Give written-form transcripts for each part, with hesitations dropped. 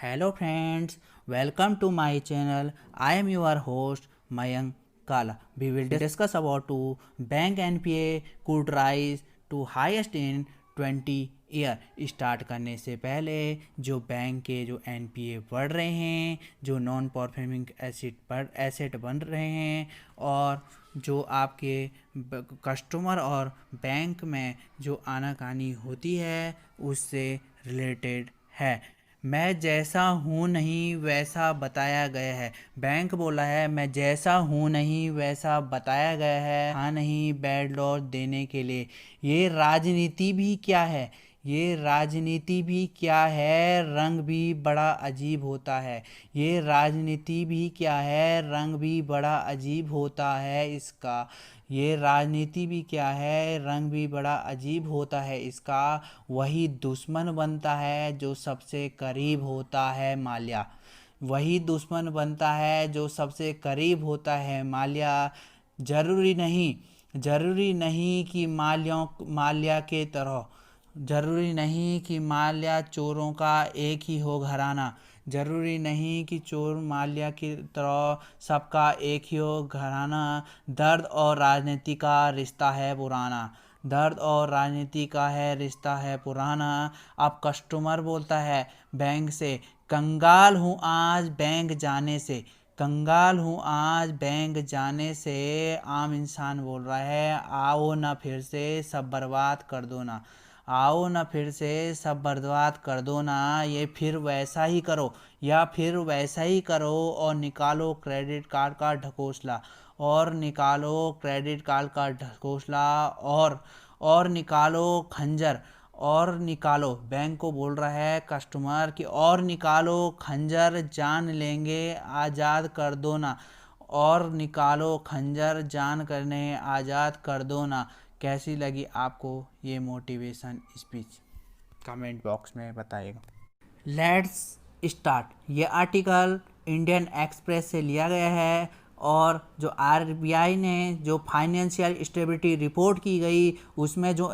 Hello friends, welcome to my channel. I am your host Mayank Kala. We will discuss about to bank NPA could rise to highest in 20 year. Start करने से पहले जो bank के जो NPA बढ़ रहे हैं, जो नॉन परफॉर्मिंग एसेट बन रहे हैं और जो आपके कस्टमर और बैंक में जो आनाकानी होती है उससे रिलेटेड है। मैं जैसा हूँ नहीं वैसा बताया गया है। बैंक बोला है मैं जैसा हूँ नहीं वैसा बताया गया है, हाँ नहीं बैड लॉ देने के लिए। ये राजनीति भी क्या है, ये राजनीति भी क्या है, रंग भी बड़ा अजीब होता है। ये राजनीति भी क्या है, रंग भी बड़ा अजीब होता है इसका। ये राजनीति भी क्या है, रंग भी बड़ा अजीब होता है इसका। वही दुश्मन बनता है जो सबसे करीब होता है माल्या। वही दुश्मन बनता है जो सबसे करीब होता है माल्या। जरूरी नहीं कि माल्या के तरह, जरूरी नहीं कि माल्या चोरों का एक ही हो घराना। जरूरी नहीं कि चोर माल्या की तरह सबका एक ही हो घराना। दर्द और राजनीति का रिश्ता है पुराना, दर्द और राजनीति का है रिश्ता है पुराना। अब कस्टमर बोलता है बैंक से, कंगाल हूँ आज बैंक जाने से, कंगाल हूँ आज बैंक जाने से। आम इंसान बोल रहा है आओ ना फिर से सब बर्बाद कर दो ना, आओ ना फिर से सब बर्बाद कर दो ना। ये फिर वैसा ही करो या फिर वैसा ही करो और निकालो क्रेडिट कार्ड का ढकोसला, और निकालो क्रेडिट कार्ड का ढकोसला, और निकालो खंजर, और निकालो। बैंक को बोल रहा है कस्टमर कि और निकालो खंजर जान लेंगे आज़ाद कर दो ना, और निकालो खंजर जान करने आज़ाद कर दो ना। कैसी लगी आपको ये मोटिवेशन स्पीच, कमेंट बॉक्स में बताइएगा। Let's start. ये आर्टिकल इंडियन एक्सप्रेस से लिया गया है और जो आरबीआई ने जो फाइनेंशियल स्टेबिलिटी रिपोर्ट की गई उसमें जो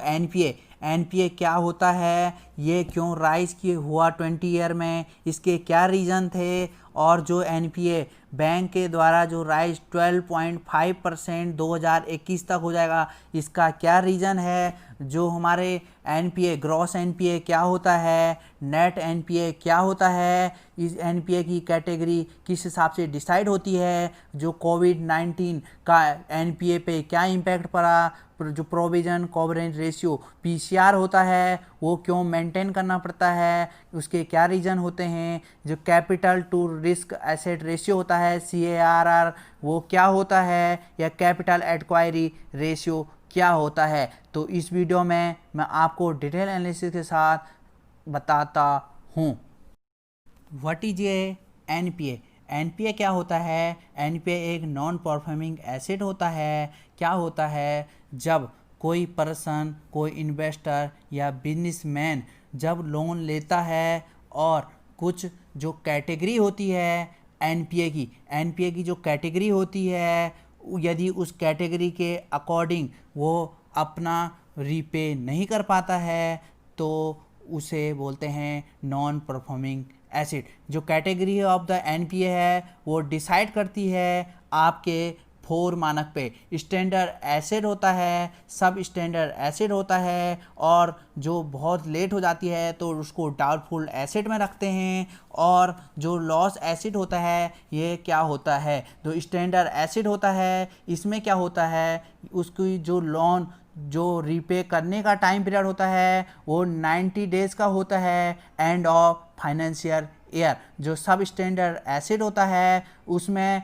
एनपीए क्या होता है, ये क्यों राइज किए हुआ 20 ईयर में, इसके क्या रीज़न थे, और जो एनपीए बैंक के द्वारा जो राइज 12.5% 2021 तक हो जाएगा, इसका क्या रीज़न है। जो हमारे एनपीए ग्रॉस एनपीए क्या होता है, नेट एनपीए क्या होता है, इस एनपीए की कैटेगरी किस हिसाब से डिसाइड होती है, जो कोविड-19 का एनपीए पे क्या इम्पैक्ट पड़ा, जो प्रोविजन कवरेज रेशियो पीसीआर होता है वो क्यों मेंटेन करना पड़ता है, उसके क्या रीज़न होते हैं। जो capital to risk asset ratio होता है सीएआरआर वो क्या होता है, या कैपिटल एडक्वायरी रेशियो क्या होता है। तो इस वीडियो में मैं आपको डिटेल एनालिसिस के साथ बताता हूँ। What is a NPA. NPA क्या होता है, एनपीए एक नॉन परफॉर्मिंग एसेट होता है। क्या होता है, जब कोई पर्सन, कोई इन्वेस्टर या बिजनेसमैन जब लोन लेता है और कुछ जो कैटेगरी होती है एनपीए की जो कैटेगरी होती है, यदि उस कैटेगरी के अकॉर्डिंग वो अपना रीपे नहीं कर पाता है तो उसे बोलते हैं नॉन परफॉर्मिंग एसेट। जो कैटेगरी ऑफ द एनपीए है वो डिसाइड करती है आपके 4 मानक पे। स्टैंडर्ड एसेट होता है, सब स्टैंडर्ड एसेट होता है, और जो बहुत लेट हो जाती है तो उसको डाउटफुल एसेट में रखते हैं। और जो लॉस एसेट होता है ये क्या होता है, जो स्टैंडर्ड एसेट होता है इसमें क्या होता है, उसकी जो लोन जो रीपे करने का टाइम पीरियड होता है वो 90 डेज़ का होता है एंड ऑफ फाइनेंशियल ईयर। जो सब स्टैंडर्ड एसेट होता है उसमें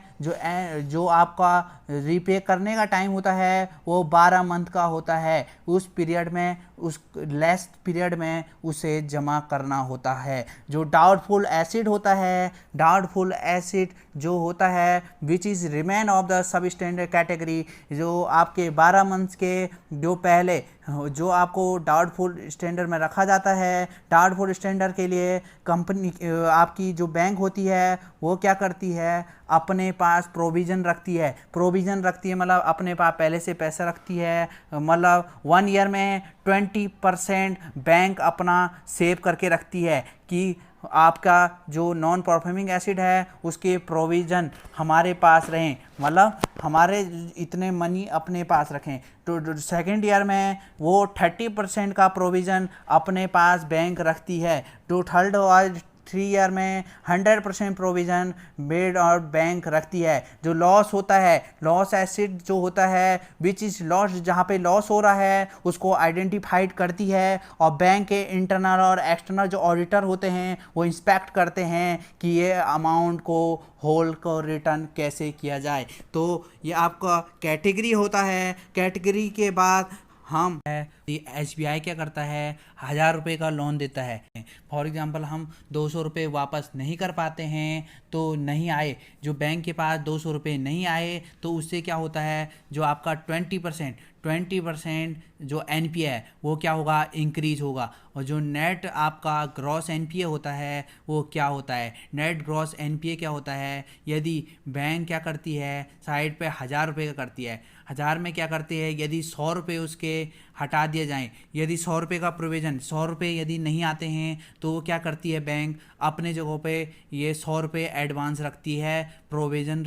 जो आपका रीपे करने का टाइम होता है वो 12 मंथ का होता है। उस पीरियड में, उस लेस पीरियड में उसे जमा करना होता है। जो डाउटफुल एसेट होता है, डाउटफुल एसेट जो होता है which is remain of the sub standard category, जो आपके 12 मंथ्स के जो पहले जो आपको डाउटफुल स्टैंडर्ड में रखा जाता है। डाउटफुल स्टैंडर्ड के लिए कंपनी आपकी जो बैंक होती है वो क्या करती है, अपने पास प्रोविज़न रखती है। प्रोविज़न रखती है मतलब अपने पास पहले से पैसा रखती है, मतलब 1 ईयर में 20% बैंक अपना सेव करके रखती है कि आपका जो नॉन परफॉर्मिंग एसिड है उसके प्रोविज़न हमारे पास रहें, मतलब हमारे इतने मनी अपने पास रखें। तो सेकेंड ईयर में वो 30% का प्रोविज़न अपने पास बैंक रखती है। तो थर्ड और 3 ईयर में 100% प्रोविज़न बेड और बैंक रखती है। जो लॉस होता है, लॉस एसिड जो होता है विच इज़ लॉस, जहाँ पे लॉस हो रहा है उसको आइडेंटिफाइड करती है और बैंक के इंटरनल और एक्सटर्नल जो ऑडिटर होते हैं वो इंस्पेक्ट करते हैं कि ये अमाउंट को होल को रिटर्न कैसे किया जाए। तो ये आपका कैटेगरी होता है। कैटेगरी के बाद हम SBI क्या करता है, 1000 रुपये का लोन देता है। फॉर एग्जांपल हम 200 रुपये वापस नहीं कर पाते हैं तो नहीं आए, जो बैंक के पास 200 रुपये नहीं आए तो उससे क्या होता है, जो आपका 20% जो NPA है वो क्या होगा, इंक्रीज होगा। और जो नेट आपका ग्रॉस NPA होता है वो क्या होता है, नेट ग्रॉस NPA क्या होता है, यदि बैंक क्या करती है साइड पे 1000 रुपये का करती है, 1000 में क्या करती है, यदि 100 रुपये उसके हटा दिए जाएं, यदि 100 रुपये का प्रोविज़न 100 रुपये यदि नहीं आते हैं तो वो क्या करती है, बैंक अपने जगहों पे ये 100 रुपये एडवांस रखती है, प्रोविज़न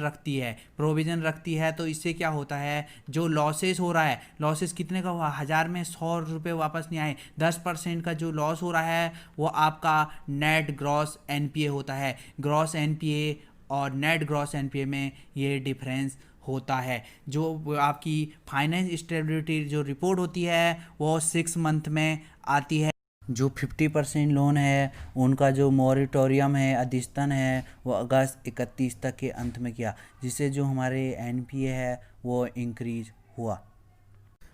रखती है। तो इससे क्या होता है, जो लॉसेस हो रहा है, लॉसेस कितने का हुआ, 1000 में 100 रुपये वापस नहीं आए, 10% का जो लॉस हो रहा है वो आपका नेट ग्रॉस NPA होता है। ग्रॉस NPA और नेट ग्रॉस NPA में ये डिफरेंस होता है। जो आपकी फाइनेंस स्टेबिलिटी जो रिपोर्ट होती है वो 6 मंथ में आती है। जो 50% लोन है उनका जो मॉरिटोरियम है, अध्यस्तन है, वो अगस्त 31 तक के अंत में किया, जिससे जो हमारे NPA है वो इंक्रीज हुआ।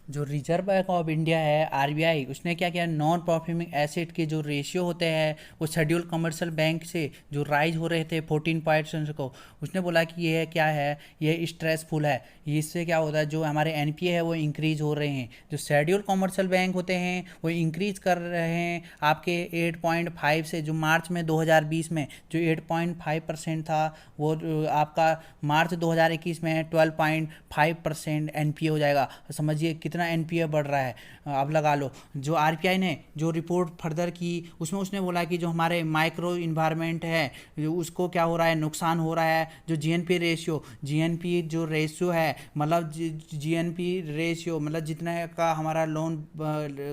जो रिजर्व बैंक ऑफ इंडिया है RBI, उसने क्या किया, नॉन परफॉर्मिंग एसेट के जो रेशियो होते हैं वो शेड्यूल कमर्शियल बैंक से जो राइज हो रहे थे 14% को, उसने बोला कि ये क्या है, ये स्ट्रेसफुल है। इससे क्या होता है, जो हमारे NPA है वो इंक्रीज हो रहे हैं। जो शेड्यूल कमर्शियल बैंक होते हैं वो इंक्रीज कर रहे हैं आपके 8.5 से, जो मार्च में 2020 में जो 8.5% था वो आपका मार्च 2021 में 12.5% NPA हो जाएगा। समझिए कितना NPA बढ़ रहा है, आप लगा लो। जो RBI ने जो रिपोर्ट फर्दर की उसमें उसने बोला कि जो हमारे माइक्रो इन्वायरमेंट है जो उसको क्या हो रहा है, नुकसान हो रहा है। जो GNP जो रेशियो है, मतलब GNP रेशियो मतलब जितने का हमारा लोन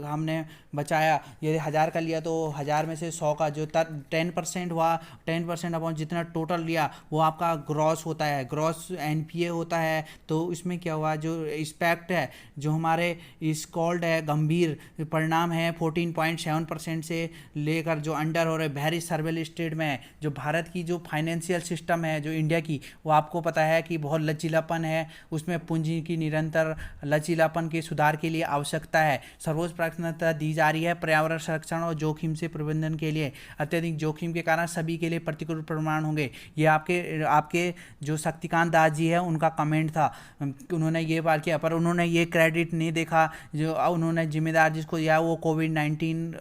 हमने बचाया, ये 1000 का लिया तो 1000 में से 100 का जो 10% हुआ, 10% अपॉन जितना टोटल लिया वो आपका ग्रॉस होता है, ग्रॉस NPA होता है। तो इसमें क्या हुआ, जो इस्पेक्ट है, जो हमारे इस कॉल्ड है गंभीर परिणाम है 14.7% से लेकर जो अंडर और वेरी सर्वेल स्टेट में है। जो भारत की जो फाइनेंशियल सिस्टम है जो इंडिया की, वो आपको पता है कि बहुत लचीलापन है, उसमें पूंजी की निरंतर लचीलापन के सुधार के लिए आवश्यकता है। सर्वोच्च प्राथमिकता दी जा रही है पर्यावरण संरक्षण और जोखिम से प्रबंधन के लिए। अत्यधिक जोखिम के कारण सभी के लिए प्रतिकूल परिणाम होंगे। ये आपके जो शक्तिकांत दास जी है उनका कमेंट था, उन्होंने ये बात किया, पर उन्होंने ये क्रेडिट नहीं देखा, जो उन्होंने जिम्मेदार जिसको दिया वो कोविड-19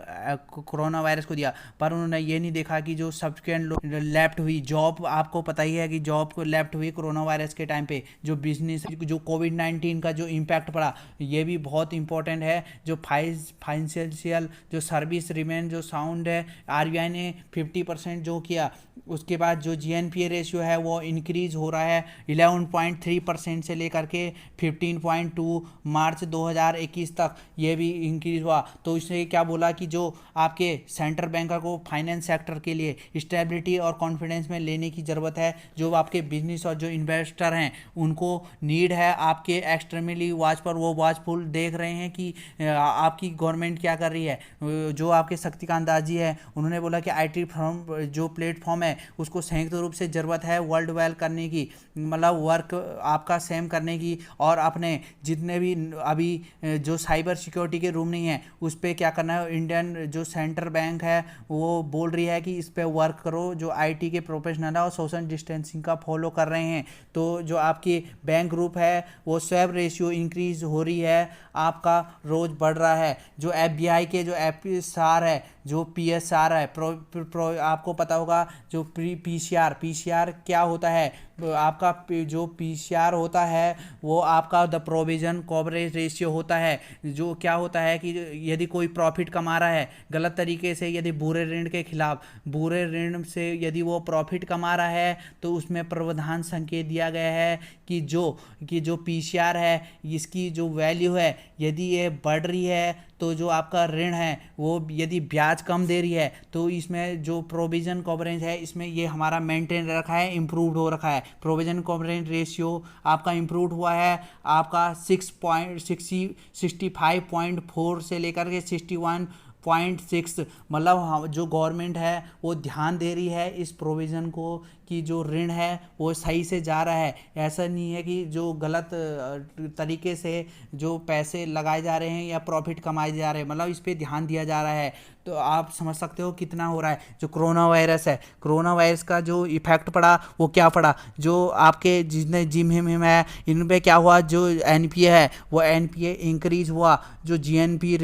कोरोना वायरस को दिया, पर उन्होंने ये नहीं देखा कि जो सब्सिक्वेंट लेफ्ट हुई जॉब, आपको पता ही है कि जॉब को लेफ्ट हुई कोरोना वायरस के टाइम पे, जो बिजनेस जो कोविड-19 का जो इम्पैक्ट पड़ा, ये भी बहुत इंपॉर्टेंट है। जो फाइनेंशियल जो सर्विस रिमेन जो साउंड है, RBI ने 50% जो किया, उसके बाद जो GNPA रेशियो है वो इंक्रीज हो रहा है 11.3% से लेकर के 15.2 मार्च 2021 तक, ये भी इंक्रीज हुआ। तो इसने क्या बोला कि जो आपके सेंट्रल बैंकर को फाइनेंस सेक्टर के लिए स्टेबिलिटी और कॉन्फिडेंस में लेने की ज़रूरत है। जो आपके बिजनेस और जो इन्वेस्टर हैं उनको नीड है आपके एक्सट्रीमली वॉच पर, वो वॉचफुल देख रहे हैं कि आपकी गवर्नमेंट क्या कर रही है। जो आपके शक्तिकांत दास जी है उन्होंने बोला कि IT फॉर्म जो प्लेटफॉर्म है उसको संयुक्त रूप से ज़रूरत है वर्ल्ड वाइड करने की, मतलब वर्क आपका सेम करने की, और अपने जितने भी अभी जो साइबर सिक्योरिटी के रूम नहीं है उस पर क्या करना है। इंडियन जो सेंट्रल बैंक है वो बोल रही है कि इस पर वर्क करो, जो IT के प्रोफेशनल है और सोशल डिस्टेंसिंग का फॉलो कर रहे हैं। तो जो आपकी बैंक ग्रुप है वो स्वैप रेशियो इंक्रीज हो रही है, आपका रोज बढ़ रहा है। जो FBI के जो FSR है, जो PSR है, आपको पता होगा जो PCR क्या होता है, आपका जो पीसीआर होता है वो आपका द प्रोविजन कवरेज रेशियो होता है। जो क्या होता है कि यदि कोई प्रॉफिट कमा रहा है गलत तरीके से, यदि बुरे ऋण के खिलाफ, बुरे ऋण से यदि वो प्रॉफिट कमा रहा है तो उसमें प्रावधान संकेत दिया गया है कि जो पीसीआर है इसकी जो वैल्यू है यदि ये बढ़ रही है तो जो आपका ऋण है वो यदि ब्याज कम दे रही है तो इसमें जो प्रोविजन कवरेज है इसमें ये हमारा मेंटेन रखा है, इम्प्रूव्ड हो रखा है। प्रोविजन कवरेज रेशियो आपका इम्प्रूव्ड हुआ है, आपका 65.4 से लेकर के 61.6, मतलब जो गवर्नमेंट है वो ध्यान दे रही है इस प्रोविज़न को कि जो ऋण है वो सही से जा रहा है। ऐसा नहीं है कि जो गलत तरीके से जो पैसे लगाए जा रहे हैं या प्रॉफिट कमाए जा रहे हैं, मतलब इस पे ध्यान दिया जा रहा है। तो आप समझ सकते हो कितना हो रहा है। जो कोरोना वायरस है, कोरोना वायरस का जो इफेक्ट पड़ा वो क्या पड़ा, जो आपके जितने जिम हिम है इन पे क्या हुआ, जो एनपीए है वो एनपीए इंक्रीज हुआ। जो जीएनपी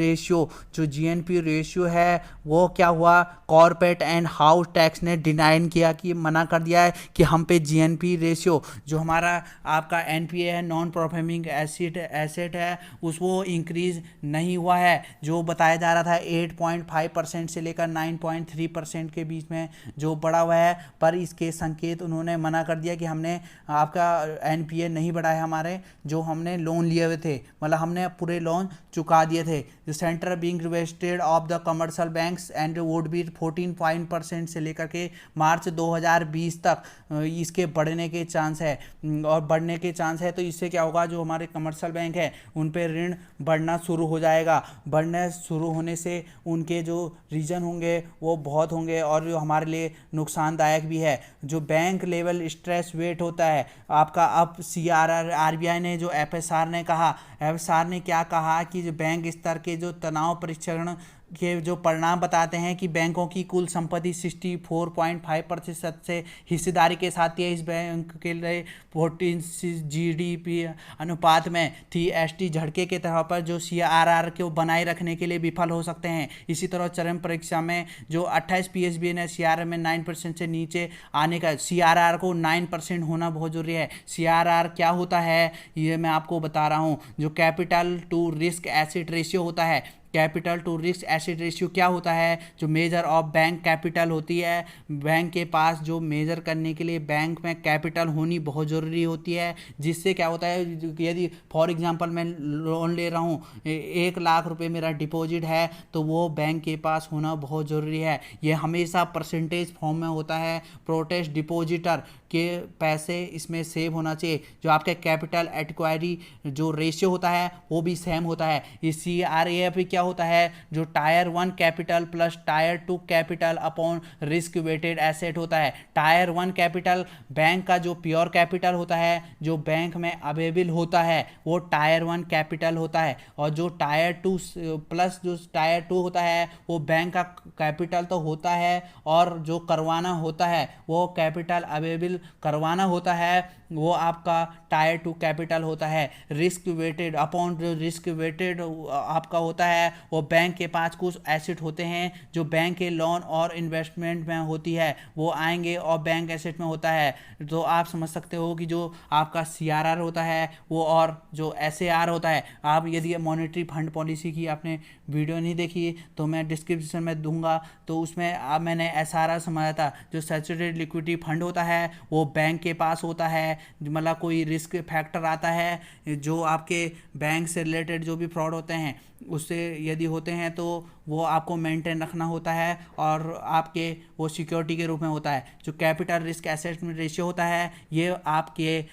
रेशियो है वो क्या हुआ, कॉर्पोरेट एंड हाउस टैक्स ने डिनाइन किया कि मना कर दिया है कि हम पे जीएनपी रेशियो जो हमारा आपका एनपीए है, नॉन परफॉर्मिंग एसेट है, उस वो इंक्रीज नहीं हुआ है। जो बताया जा रहा था 8.5% से लेकर 9.3% के बीच में जो बढ़ा हुआ है, पर इसके संकेत उन्होंने मना कर दिया कि हमने आपका एनपीए नहीं बढ़ा है, हमारे जो हमने लोन लिए हुए थे, मतलब हमने पूरे लोन चुका दिए थे। The centre being divested of the commercial banks and would be 14% से लेकर के मार्च 2020 तक इसके बढ़ने के चांस है और बढ़ने के चांस है। तो इससे क्या होगा, जो हमारे कमर्शियल बैंक है उन पे ऋण बढ़ना शुरू हो जाएगा। बढ़ने शुरू होने से उनके जो रीजन होंगे वो बहुत होंगे और जो हमारे लिए नुकसानदायक भी है। जो बैंक लेवल स्ट्रेस वेट होता है आपका, अब सीआरआर आरबीआई ने जो एफएसआर ने कहा, एफएसआर ने क्या कहा कि जो बैंक स्तर के जो तनाव परीक्षण के जो परिणाम बताते हैं कि बैंकों की कुल संपत्ति 64.5% से हिस्सेदारी के साथ इस बैंक के लिए 14 जीडीपी अनुपात में थी। एसटी झटके के तौर पर जो सीआरआर को बनाए रखने के लिए विफल हो सकते हैं। इसी तरह चरम परीक्षा में जो 28 पीएसबी ने सीआरआर में 9% से नीचे आने का, सीआरआर को 9% होना बहुत जरूरी है। सीआरआर क्या होता है ये मैं आपको बता रहा हूँ। जो capital to risk asset ratio होता है, capital to risk asset ratio क्या होता है, जो मेजर ऑफ बैंक कैपिटल होती है। बैंक के पास जो मेजर करने के लिए बैंक में कैपिटल होनी बहुत ज़रूरी होती है, जिससे क्या होता है, यदि फॉर एग्जांपल मैं लोन ले रहा हूँ, 1 लाख रुपए मेरा डिपॉजिट है, तो वो बैंक के पास होना बहुत ज़रूरी है। ये हमेशा परसेंटेज फॉर्म में होता है। प्रोटेस्ट डिपॉजिटर के पैसे इसमें सेव होना चाहिए। जो आपके कैपिटल एक्वायरी जो रेशियो होता है वो भी सेम होता है। इस CRAF क्या होता है, जो tier 1 capital plus tier 2 capital upon risk weighted asset होता है। टायर 1 कैपिटल बैंक का जो प्योर कैपिटल होता है, जो बैंक में अवेलेबल होता है, वो टायर 1 कैपिटल होता है। और जो टायर 2 प्लस जो टायर 2 होता है वो बैंक का कैपिटल तो होता है और जो करवाना होता है वो कैपिटल अवेलेबल करवाना होता है, वो आपका टायर 2 कैपिटल होता है। रिस्क वेटेड अपॉन जो रिस्क वेटेड आपका होता है, वो बैंक के पास कुछ एसेट होते हैं जो बैंक के लोन और इन्वेस्टमेंट में होती है, वो आएंगे और बैंक एसेट में होता है। तो आप समझ सकते हो कि जो आपका CRR होता है वो, और जो SAR होता है, आप यदि मॉनेटरी फंड पॉलिसी की आपने वीडियो नहीं देखी तो मैं डिस्क्रिप्शन में दूंगा, तो उसमें अब मैंने SRR समझाया था। जो सैचुरेटेड लिक्विडिटी फंड होता है वो बैंक के पास होता है, मतलब कोई रिस्क फैक्टर आता है जो आपके बैंक से रिलेटेड जो भी फ्रॉड होते हैं उससे यदि होते हैं तो वो आपको मेंटेन रखना होता है और आपके वो सिक्योरिटी के रूप में होता है। जो कैपिटल रिस्क एसेट रेशियो होता है ये आपके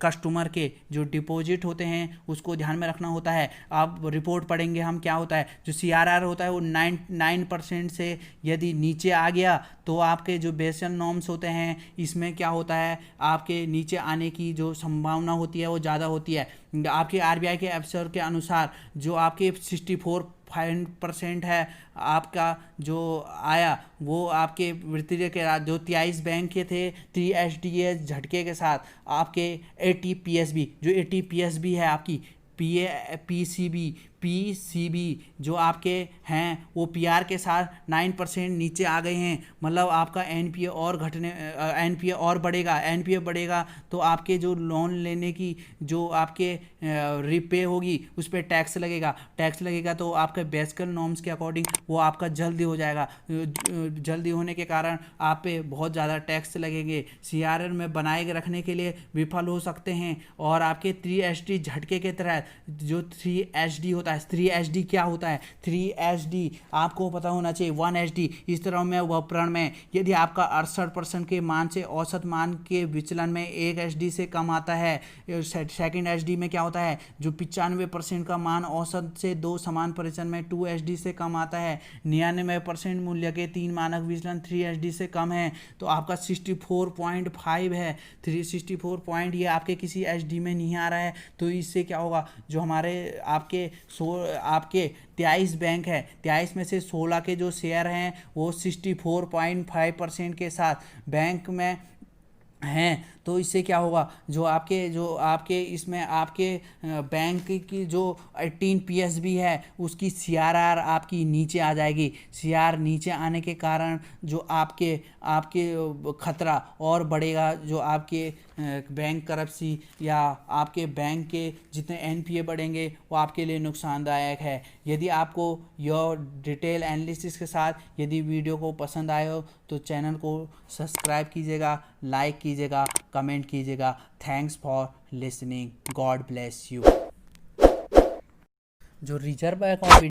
कस्टमर के जो डिपॉजिट होते हैं उसको ध्यान में रखना होता है। आप रिपोर्ट पढ़ेंगे हम क्या होता है। जो CRR होता है वो 9% से यदि नीचे आ गया तो आपके जो बेसल नॉर्म्स होते हैं इसमें क्या होता है, आपके नीचे आने की जो संभावना होती है वो ज़्यादा होती है। आपके RBI के अफसर के अनुसार जो आपके 64% है आपका जो आया, वो आपके वित्तीय के जो 23 बैंक के थे 3HDS झटके के साथ, आपके ATPSB जो ATPSB है आपकी PCB पीसीबी जो आपके हैं वो पीआर के साथ 9% नीचे आ गए हैं, मतलब आपका एनपीए और घटने एनपीए और बढ़ेगा। एनपीए बढ़ेगा तो आपके जो लोन लेने की जो आपके रिपे होगी उस पर टैक्स लगेगा। टैक्स लगेगा तो आपके बेसिकल नॉर्म्स के अकॉर्डिंग वो आपका जल्दी हो जाएगा। जल्दी होने के कारण आप पे बहुत ज़्यादा टैक्स लगेंगे, सीआरआर में बनाए रखने के लिए विफल हो सकते हैं। और आपके 3HD झटके के तहत जो 3HD होता है, 3HD क्या होता है? 3HD आपको पता होना चाहिए। 1HD इस तरह में वपरण में यदि आपका 68% के मान से औसत मान के विचलन में 1HD से कम आता है। सेकंड HD में क्या होता है? जो 95% का मान औसत से 2 समान परिचलन में 2HD से कम आता है। 99% मूल्य के 3 मानक विचलन 3HD से कम है तो आपका 64.5 है। 364 पॉइंट ये आपके किसी HD में नहीं आ रहा है तो इससे क्या होगा? जो हमारे आपके 23 बैंक है, 23 में से 16 के जो शेयर हैं वो 64.5% के साथ बैंक में हैं। तो इससे क्या होगा? जो आपके इसमें आपके बैंक की जो 18 PSB है उसकी CRR आपकी नीचे आ जाएगी। CR नीचे आने के कारण जो आपके खतरा और बढ़ेगा। जो आपके बैंक करप्सी या आपके बैंक के जितने NPA बढ़ेंगे वो आपके लिए नुकसानदायक है। यदि आपको यह डिटेल एनालिसिस के साथ यदि वीडियो को पसंद आए हो तो चैनल को सब्सक्राइब कीजिएगा, लाइक कीजिएगा, कमेंट कीजिएगा। Thanks for listening, God bless you. जो रिजर्व बैंक ऑफ